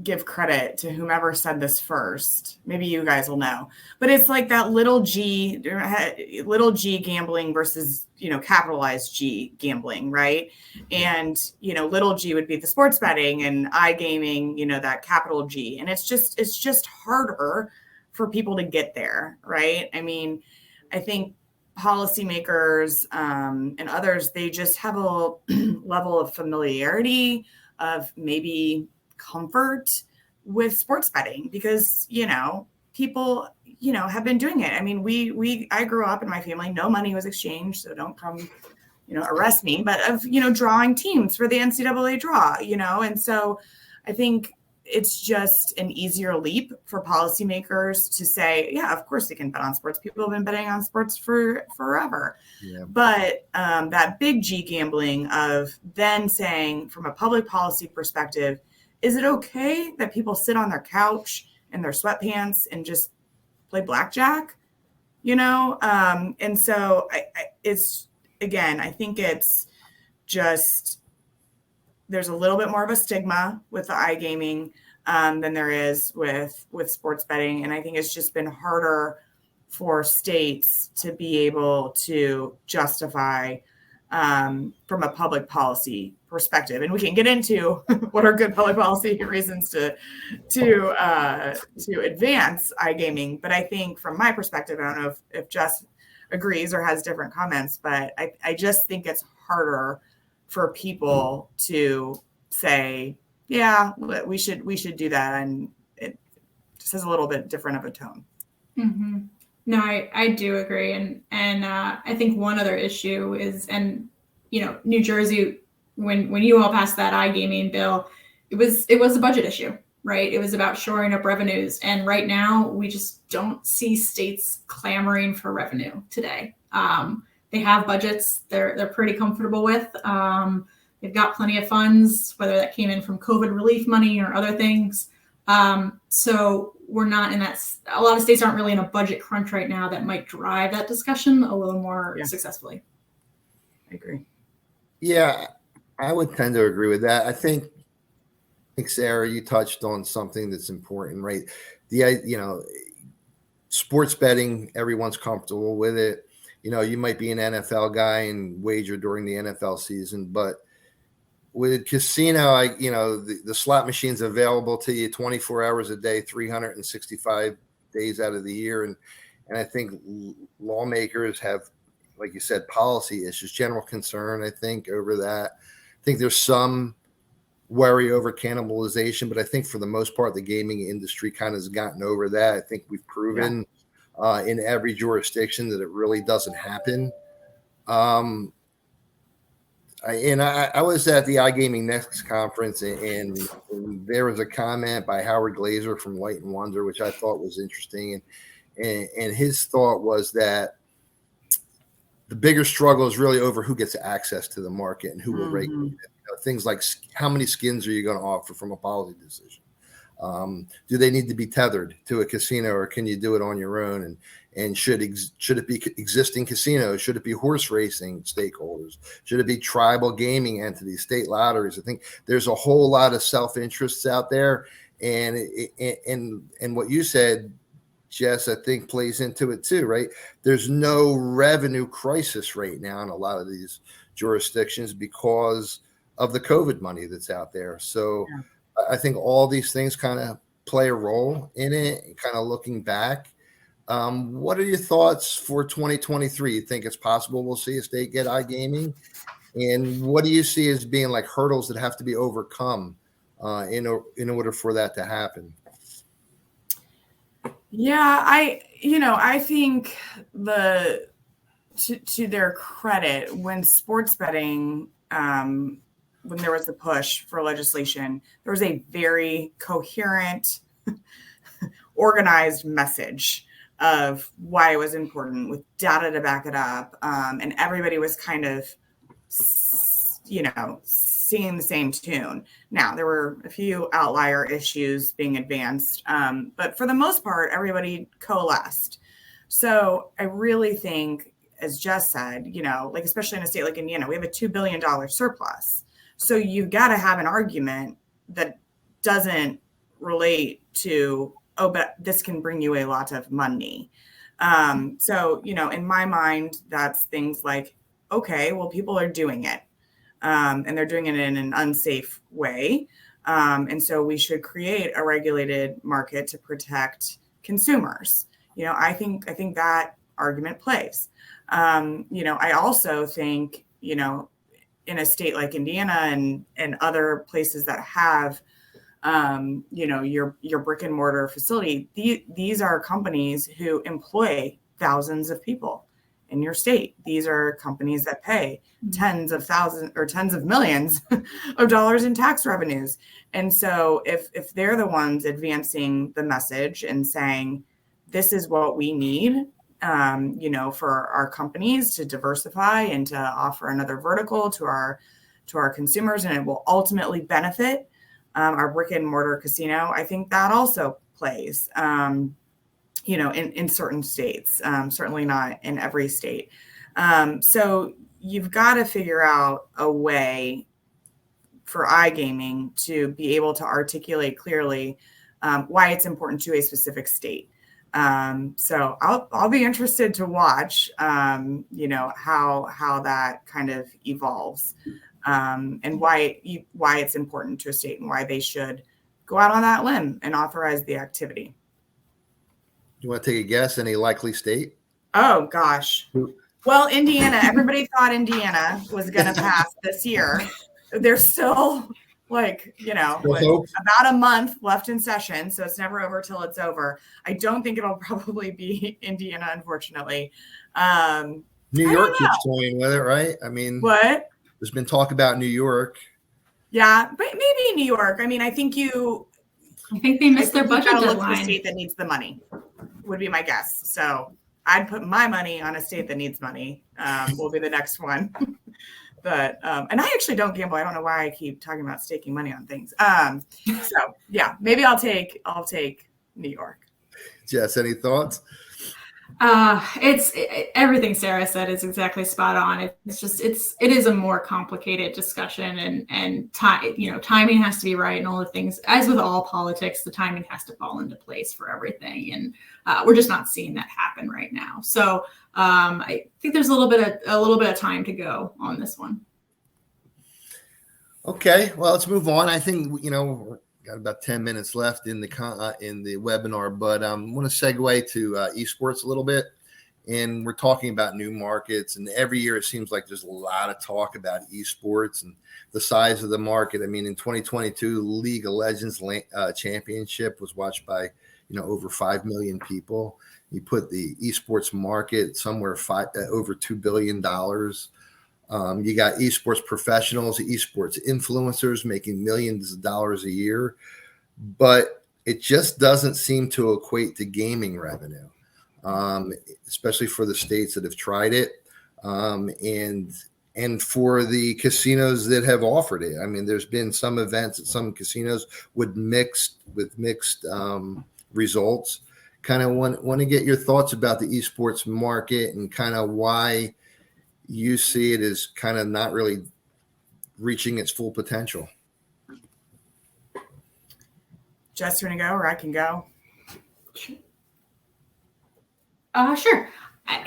S2: give credit to whomever said this first. Maybe you guys will know, but it's like that little G gambling versus, capitalized G gambling. Right. And, little G would be the sports betting, and iGaming, that capital G. And it's just harder for people to get there. Right. I think policymakers and others, they just have a level of familiarity, of maybe comfort with sports betting, because people have been doing it. I grew up in my family, no money was exchanged, so don't come arrest me, but of drawing teams for the NCAA draw, and so I think it's just an easier leap for policymakers to say, yeah, of course they can bet on sports. People have been betting on sports for forever. Yeah. But that big G gambling of then saying, from a public policy perspective, is it okay that people sit on their couch in their sweatpants and just play blackjack? And so I think it's just, there's a little bit more of a stigma with the iGaming than there is with sports betting. And I think it's just been harder for states to be able to justify from a public policy perspective. And we can get into what are good public policy reasons to advance iGaming. But I think from my perspective, I don't know if Jess agrees or has different comments, but I just think it's harder for people to say, yeah, we should do that. And it just has a little bit different of a tone.
S3: Mm-hmm. No, I do agree. And I think one other issue is, and, New Jersey, when you all passed that iGaming bill, it was a budget issue, right? It was about shoring up revenues. And right now we just don't see states clamoring for revenue today. They have budgets they're pretty comfortable with. They've got plenty of funds, whether that came in from COVID relief money or other things. So we're not in that. A lot of states aren't really in a budget crunch right now that might drive that discussion a little more successfully.
S2: I agree.
S1: Yeah, I would tend to agree with that. I think Sarah, you touched on something that's important, right? Sports betting, everyone's comfortable with it. You might be an NFL guy and wager during the NFL season, but with casino, the slot machine's available to you 24 hours a day, 365 days out of the year. And I think lawmakers have, like you said, policy issues, general concern, I think, over that. think there's some worry over cannibalization, but I think for the most part, the gaming industry kind of has gotten over that. I think we've proven in every jurisdiction that it really doesn't happen. I was at the iGaming Next conference, and there was a comment by Howard Glazer from Light and Wonder, which I thought was interesting. And his thought was that the bigger struggle is really over who gets access to the market and who will regulate it. Things like how many skins are you going to offer from a policy decision? Do they need to be tethered to a casino, or can you do it on your own? And should it be existing casinos? Should it be horse racing stakeholders? Should it be tribal gaming entities, state lotteries? I think there's a whole lot of self-interests out there, and what you said, Jess, I think plays into it too, right? There's no revenue crisis right now in a lot of these jurisdictions because of the COVID money that's out there. So I think all these things kind of play a role in it, and kind of looking back. What are your thoughts for 2023? You think it's possible we'll see a state get iGaming? And what do you see as being like hurdles that have to be overcome in order for that to happen?
S2: Yeah, I think to their credit, when sports betting, when there was the push for legislation, there was a very coherent, organized message of why it was important with data to back it up. And everybody was kind of, singing the same tune. Now, there were a few outlier issues being advanced, but for the most part, everybody coalesced. So I really think, as Jess said, especially in a state like Indiana, we have a $2 billion surplus. So you got to have an argument that doesn't relate to, oh, but this can bring you a lot of money. So, in my mind, that's things like, okay, well, people are doing it. And they're doing it in an unsafe way. And so we should create a regulated market to protect consumers. I think that argument plays. I also think, in a state like Indiana and other places that have, your brick and mortar facility, these are companies who employ thousands of people in your state. These are companies that pay tens of thousands or tens of millions of dollars in tax revenues. And so if they're the ones advancing the message and saying, this is what we need, for our companies to diversify and to offer another vertical to our consumers, and it will ultimately benefit our brick and mortar casino, I think that also plays. In certain states, certainly not in every state. So you've got to figure out a way for iGaming to be able to articulate clearly why it's important to a specific state. So I'll be interested to watch, how that kind of evolves, and why it's important to a state and why they should go out on that limb and authorize the activity.
S1: You want to take a guess? Any likely state?
S2: Oh, gosh. Well, Indiana, everybody thought Indiana was going to pass this year. There's still about a month left in session. So it's never over till it's over. I don't think it'll probably be Indiana, unfortunately.
S1: New York keeps toying with it, right? I mean,
S2: what?
S1: There's been talk about New York.
S2: Yeah, but maybe New York. I mean, I think
S3: they missed their budget deadline.
S2: Look for a state that needs the money would be my guess. So I'd put my money on a state that needs money. Will be the next one. But and I actually don't gamble. I don't know why I keep talking about staking money on things. So yeah, maybe I'll take New York.
S1: Jess, any thoughts?
S3: Everything Sarah said is exactly spot on. It is a more complicated discussion, and timing has to be right, and all the things. As with all politics, the timing has to fall into place for everything, and we're just not seeing that happen right now. So I think there's a little bit of time to go on this one.
S1: Okay, well, let's move on. I think got about 10 minutes left in the webinar, but I want to segue to esports a little bit. and we're talking about new markets. And every year it seems like there's a lot of talk about esports and the size of the market. I mean, in 2022, League of Legends championship was watched by over 5 million people. You put the esports market somewhere over $2 billion. You got esports professionals, esports influencers making millions of dollars a year, but it just doesn't seem to equate to gaming revenue, especially for the states that have tried it, and for the casinos that have offered it. I mean, there's been some events at some casinos with mixed results. Kind of want to get your thoughts about the esports market and kind of why you see it as kind of not really reaching its full potential.
S2: Jess, you want to go, or I can go?
S3: Sure. I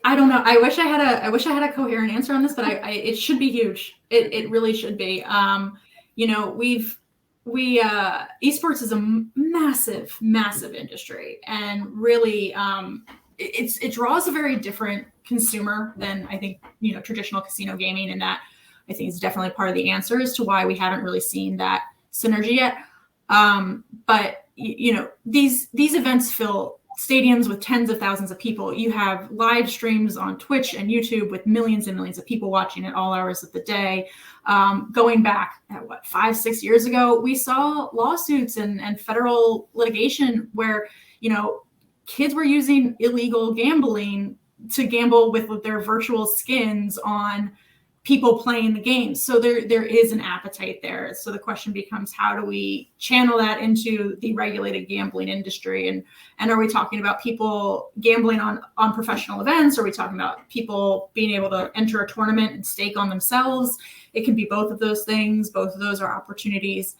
S3: don't know. I wish I had a coherent answer on this, but it should be huge. It really should be. Esports is a massive industry, and really, it draws a very different consumer than I think traditional casino gaming, and that I think is definitely part of the answer as to why we haven't really seen that synergy yet. But these events fill stadiums with tens of thousands of people. You have live streams on Twitch and YouTube with millions and millions of people watching at all hours of the day. Going back at 5-6 years ago, we saw lawsuits and federal litigation where, kids were using illegal gambling to gamble with their virtual skins on people playing the games. So there is an appetite there. So the question becomes, how do we channel that into the regulated gambling industry? And are we talking about people gambling on professional events? Are we talking about people being able to enter a tournament and stake on themselves? It can be both of those things. Both of those are opportunities.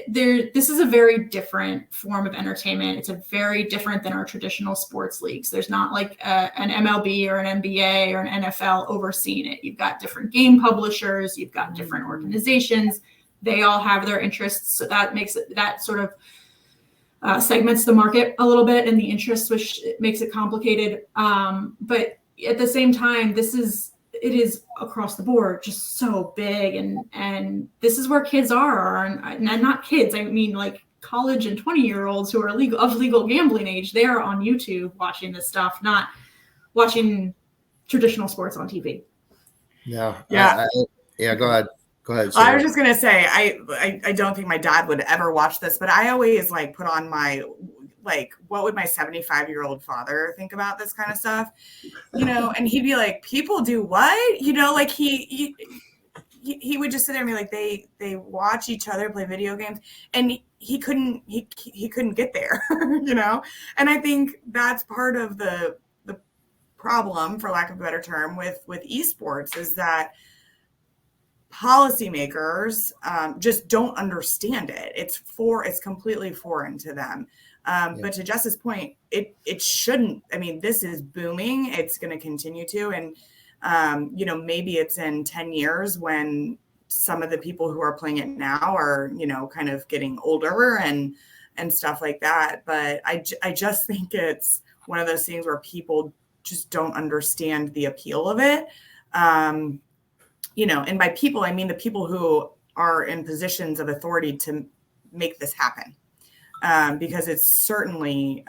S3: This is a very different form of entertainment. It's a very different than our traditional sports leagues. There's not like an MLB or an NBA or an NFL overseeing it. You've got different game publishers. You've got different organizations. They all have their interests. So that makes it, that sort of segments the market a little bit and the interests, which makes it complicated. But at the same time, it is across the board just so big, and this is where kids are, and not kids, I mean like college and 20-year-olds who are of legal gambling age. They are on YouTube watching this stuff, not watching traditional sports on TV.
S1: Yeah. Go ahead.
S2: Well, I was just gonna say I don't think my dad would ever watch this, but I always put on my what would my 75-year-old father think about this kind of stuff, and he'd be like, people do what, he would just sit there and be like, they watch each other play video games, and he couldn't get there, and I think that's part of the problem, for lack of a better term, with esports, is that policymakers just don't understand it. It's completely foreign to them. But to Jess's point, it shouldn't. I mean, this is booming. It's going to continue to. And, maybe it's in 10 years when some of the people who are playing it now are, kind of getting older and stuff like that. But I just think it's one of those things where people just don't understand the appeal of it. And by people, I mean the people who are in positions of authority to make this happen. Because it's certainly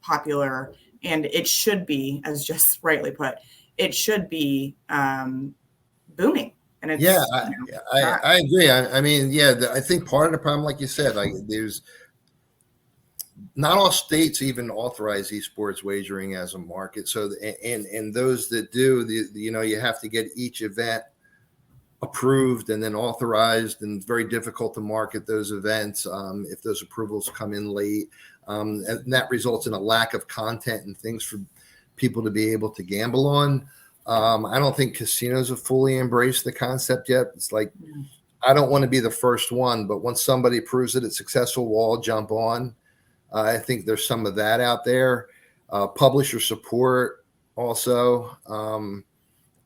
S2: popular, and it should be, as just rightly put, it should be booming. And it's,
S1: I agree. I mean, I think part of the problem, like you said, there's not all states even authorize esports wagering as a market. So, and those that do, you have to get each event approved and then authorized, and it's very difficult to market those events if those approvals come in late, and that results in a lack of content and things for people to be able to gamble on. I don't think casinos have fully embraced the concept yet. It's like, I don't want to be the first one, but once somebody proves that it's successful, we'll all jump on. I think there's some of that out there. Publisher support also.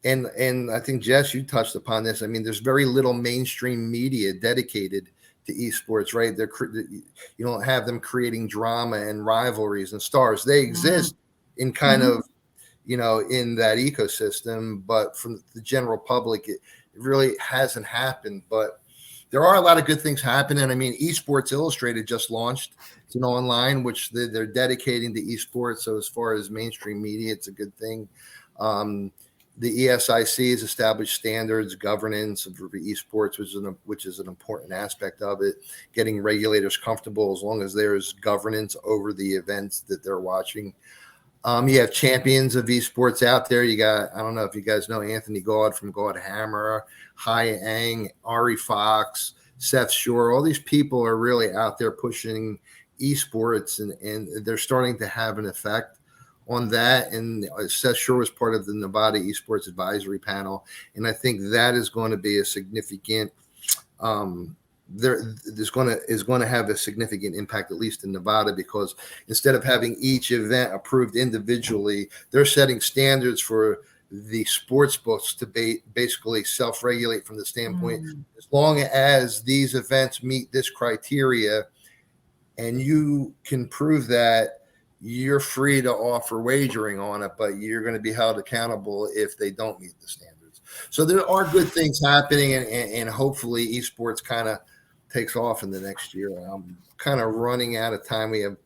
S1: And I think, Jess, you touched upon this. I mean, there's very little mainstream media dedicated to esports, right? You don't have them creating drama and rivalries and stars. They exist in kind of, in that ecosystem, but from the general public, it really hasn't happened. But there are a lot of good things happening. I mean, Esports Illustrated just launched. It's an online, which they're dedicating to esports. So as far as mainstream media, it's a good thing. The ESIC has established standards, governance for esports, which is an important aspect of it, getting regulators comfortable as long as there's governance over the events that they're watching. You have champions of esports out there. You got, I don't know if you guys know Anthony God from God Hammer, Hai Ang, Ari Fox, Seth Shore. All these people are really out there pushing esports, and they're starting to have an effect on that. And Seth Shore was part of the Nevada Esports Advisory Panel, and I think that is going to be a significant is going to have a significant impact, at least in Nevada, because instead of having each event approved individually, they're setting standards for the sports books to basically self-regulate from the standpoint, as long as these events meet this criteria and you can prove that, you're free to offer wagering on it, but you're going to be held accountable if they don't meet the standards. So there are good things happening, and hopefully esports kind of takes off in the next year. I'm kind of running out of time. We have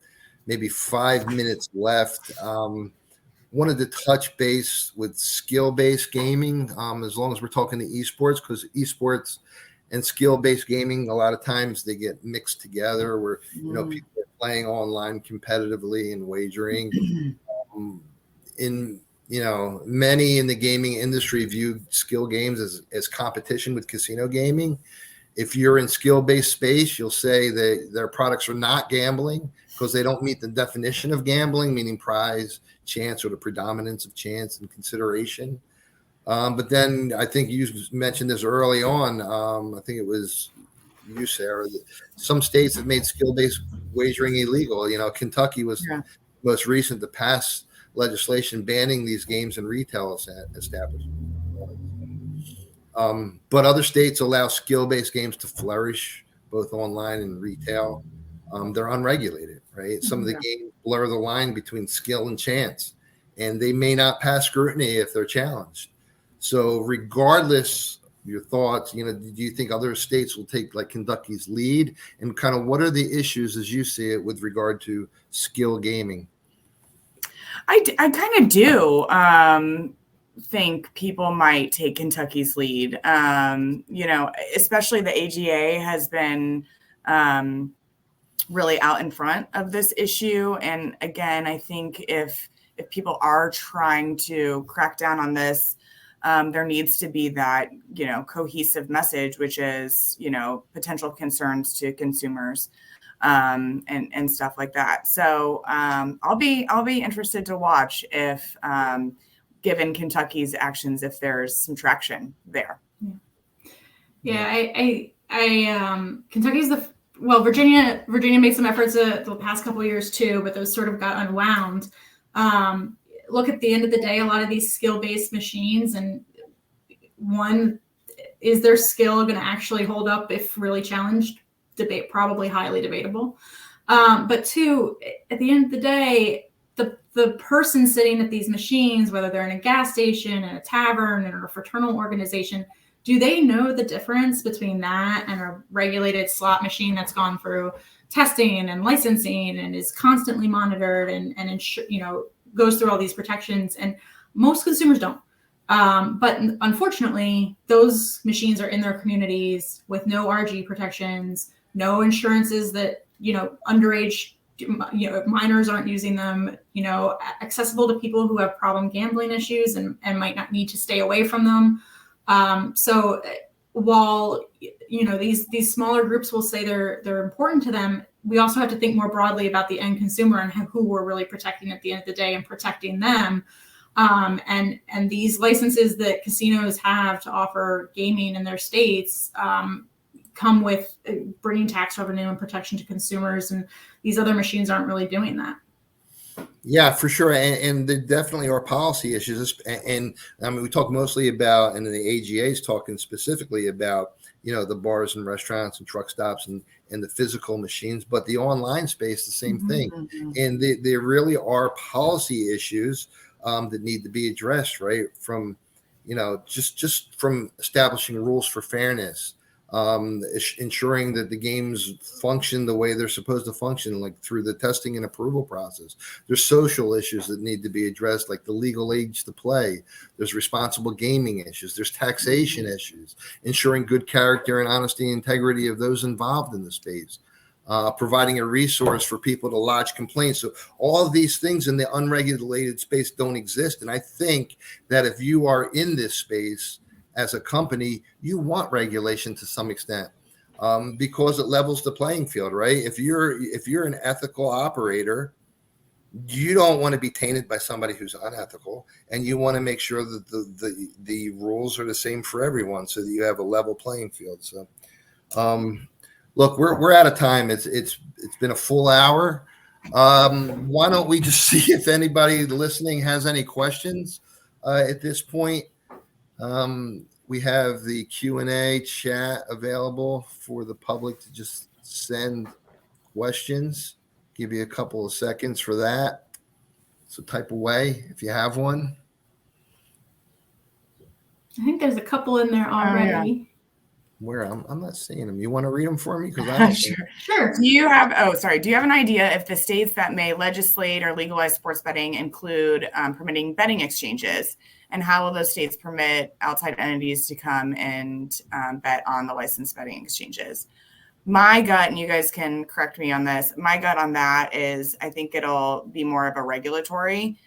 S1: maybe 5 minutes left. Wanted to touch base with skill-based gaming, as long as we're talking to esports, because esports and skill-based gaming, a lot of times they get mixed together where, people are playing online competitively and wagering. Many in the gaming industry view skill games as competition with casino gaming. If you're in skill-based space, you'll say that their products are not gambling because they don't meet the definition of gambling, meaning prize, chance, or the predominance of chance and consideration. But then I think you mentioned this early on. I think it was you, Sarah. Some states have made skill-based wagering illegal. Kentucky was most recent to pass legislation banning these games in retail establishments. But other states allow skill-based games to flourish both online and retail. They're unregulated, right? Some of the games blur the line between skill and chance, and they may not pass scrutiny if they're challenged. So regardless, your thoughts, do you think other states will take like Kentucky's lead, and kind of what are the issues as you see it with regard to skill gaming?
S2: I kind of do think people might take Kentucky's lead. Especially the AGA has been really out in front of this issue. And again, I think if people are trying to crack down on this, there needs to be that, cohesive message, which is, potential concerns to consumers and stuff like that. So I'll be interested to watch if, given Kentucky's actions, if there's some traction there.
S3: Kentucky's Virginia made some efforts the past couple of years too, but those sort of got unwound. Look, at the end of the day, a lot of these skill-based machines, and one, is their skill going to actually hold up if really challenged? Debate, probably highly debatable. But two, at the end of the day, the person sitting at these machines, whether they're in a gas station, in a tavern, in a fraternal organization, do they know the difference between that and a regulated slot machine that's gone through testing and licensing and is constantly monitored and goes through all these protections? And most consumers don't. But unfortunately, those machines are in their communities with no RG protections, no insurances that, underage, minors aren't using them, accessible to people who have problem gambling issues and might not need to stay away from them. So while, these smaller groups will say they're important to them, we also have to think more broadly about the end consumer and who we're really protecting at the end of the day and protecting them. And these licenses that casinos have to offer gaming in their states come with bringing tax revenue and protection to consumers, and these other machines aren't really doing that.
S1: Yeah, for sure. And there definitely are policy issues. And I mean, we talk mostly about, and the AGA is talking specifically about, the bars and restaurants and truck stops and the physical machines, but the online space, the same thing. And there really are policy issues that need to be addressed, right? From, just from establishing rules for fairness, ensuring that the games function the way they're supposed to function, like through the testing and approval process. There's social issues that need to be addressed, like the legal age to play. There's responsible gaming issues. There's taxation issues, ensuring good character and honesty and integrity of those involved in the space. Providing a resource for people to lodge complaints. So all of these things in the unregulated space don't exist. And I think that if you are in this space as a company, you want regulation to some extent, because it levels the playing field, right? If you're an ethical operator, you don't want to be tainted by somebody who's unethical, and you want to make sure that the rules are the same for everyone, so that you have a level playing field. So, look, we're out of time. It's been a full hour. Why don't we just see if anybody listening has any questions at this point? We have the Q&A chat available for the public to just send questions. Give you a couple of seconds for that. So type away if you have one.
S3: I think there's a couple in there already.
S2: Oh, yeah.
S1: Where I'm not seeing them. You want to read them for me? Because I don't
S3: Sure.
S2: Do you have an idea if the states that may legislate or legalize sports betting include permitting betting exchanges? And how will those states permit outside entities to come and bet on the licensed betting exchanges? My gut, and you guys can correct me on this, my gut on that is I think it'll be more of a regulatory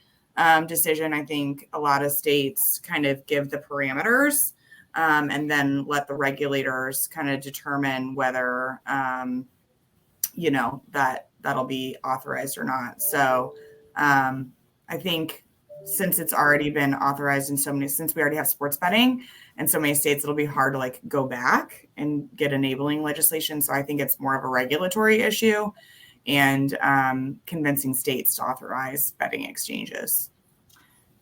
S2: decision. I think a lot of states kind of give the parameters and then let the regulators kind of determine whether, that'll be authorized or not. So I think since it's already been authorized in since we already have sports betting in so many states, it'll be hard to go back and get enabling legislation. So I think it's more of a regulatory issue and convincing states to authorize betting exchanges.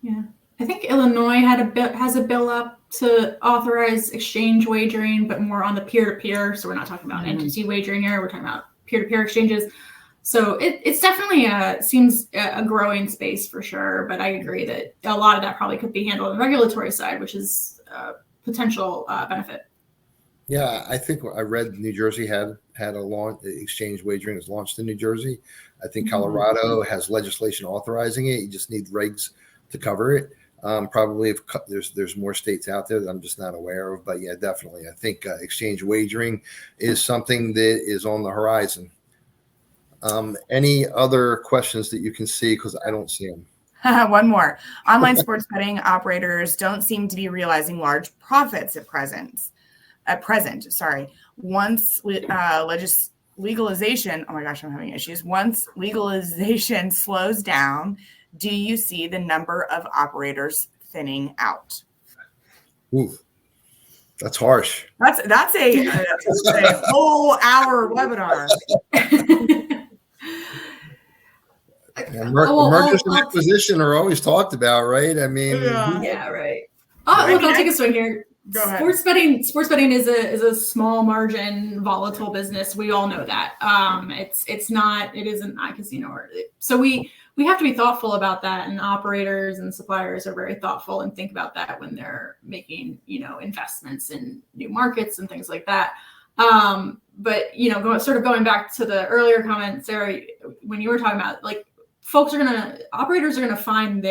S3: Yeah. I think Illinois has a bill up to authorize exchange wagering, but more on the peer-to-peer. So we're not talking about entity wagering here. We're talking about peer-to-peer exchanges. So it's definitely seems a growing space for sure. But I agree that a lot of that probably could be handled on the regulatory side, which is a potential benefit.
S1: Yeah, I think I read New Jersey had a launch. Exchange wagering is launched in New Jersey. I think Colorado has legislation authorizing it. You just need regs to cover it. Probably if there's more states out there that I'm just not aware of, but yeah, definitely. I think exchange wagering is something that is on the horizon. Any other questions that you can see? Because I don't see them.
S2: One more. Online sports betting operators don't seem to be realizing large profits at present. Once legalization, oh my gosh, I'm having issues. Once legalization slows down, do you see the number of operators thinning out?
S1: Ooh, that's harsh.
S2: That's a whole hour webinar.
S1: Mergers and acquisition are always talked about, right? I mean,
S3: yeah, right. Look, I'll take a swing here. Sports betting is a small margin, volatile business. We all know that. It isn't iCasino. So we have to be thoughtful about that, and operators and suppliers are very thoughtful and think about that when they're making, investments in new markets and things like that. But going back to the earlier comment, Sarah, when you were talking about operators are gonna find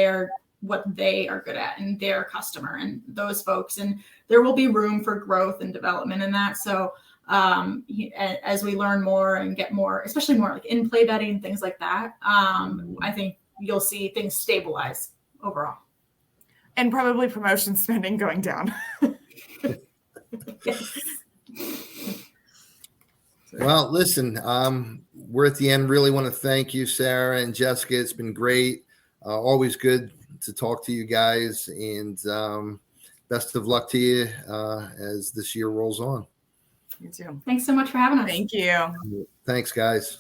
S3: what they are good at and their customer and those folks, and there will be room for growth and development in that. So as we learn more and get more, especially more like in-play betting, things like that, I think you'll see things stabilize overall.
S2: And probably promotion spending going down.
S3: Yes.
S1: Well, listen, we're at the end. Really want to thank you, Sarah and Jessica. It's been great. Always good to talk to you guys, and best of luck to you as this year rolls on.
S2: You too.
S3: Thanks so much for having us.
S2: Thank you.
S1: Thanks, guys.